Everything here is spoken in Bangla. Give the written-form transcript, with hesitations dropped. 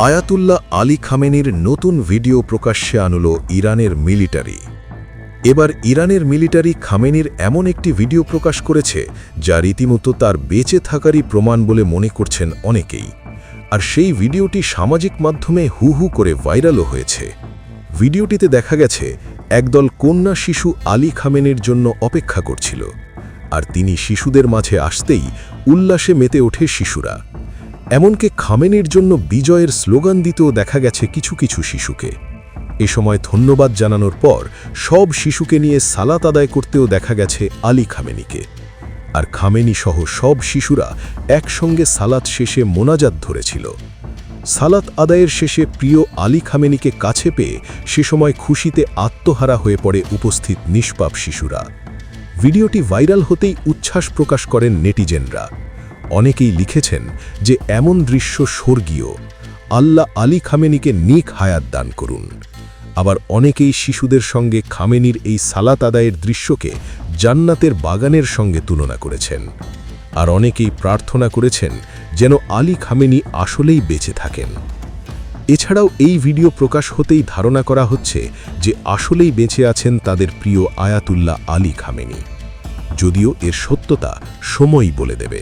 আয়াতুল্লাহ আলী খামেনির নতুন ভিডিও প্রকাশ্যে আনল ইরানের মিলিটারি। এবার ইরানের মিলিটারি খামেনির এমন একটি ভিডিও প্রকাশ করেছে যা রীতিমতো তার বেঁচে থাকারই প্রমাণ বলে মনে করছেন অনেকেই। আর সেই ভিডিওটি সামাজিক মাধ্যমে হু হু করে ভাইরালও হয়েছে। ভিডিওটিতে দেখা গেছে একদল কন্যা শিশু আলী খামেনির জন্য অপেক্ষা করছিল, আর তিনি শিশুদের মাঝে আসতেই উল্লাসে মেতে ওঠে শিশুরা। এমনকি খামেনির জন্য বিজয়ের স্লোগান দিতেও দেখা গেছে কিছু কিছু শিশুকে। এ সময় ধন্যবাদ জানানোর পর সব শিশুকে নিয়ে সালাত আদায় করতেও দেখা গেছে আলী খামেনিকে। আর খামেনি সহ সব শিশুরা একসঙ্গে সালাত শেষে মোনাজাত ধরেছিল। সালাত আদায়ের শেষে প্রিয় আলী খামেনিকে কাছে পেয়ে সে সময় খুশিতে আত্মহারা হয়ে পড়ে উপস্থিত নিষ্পাপ শিশুরা। ভিডিওটি ভাইরাল হতেই উচ্ছ্বাস প্রকাশ করেন নেটিজেনরা। অনেকেই লিখেছেন যে এমন দৃশ্য স্বর্গীয়, আল্লাহ আলী খামেনিকে নিক হায়াত দান করুন। আবার অনেকেই শিশুদের সঙ্গে খামেনির এই সালাত আদায়ের দৃশ্যকে জান্নাতের বাগানের সঙ্গে তুলনা করেছেন। আর অনেকেই প্রার্থনা করেছেন যেন আলী খামেনি আসলেই বেঁচে থাকেন। এছাড়াও এই ভিডিও প্রকাশ হতেই ধারণা করা হচ্ছে যে আসলেই বেঁচে আছেন তাদের প্রিয় আয়াতুল্লাহ আলী খামেনি, যদিও এর সত্যতা সময়ই বলে দেবে।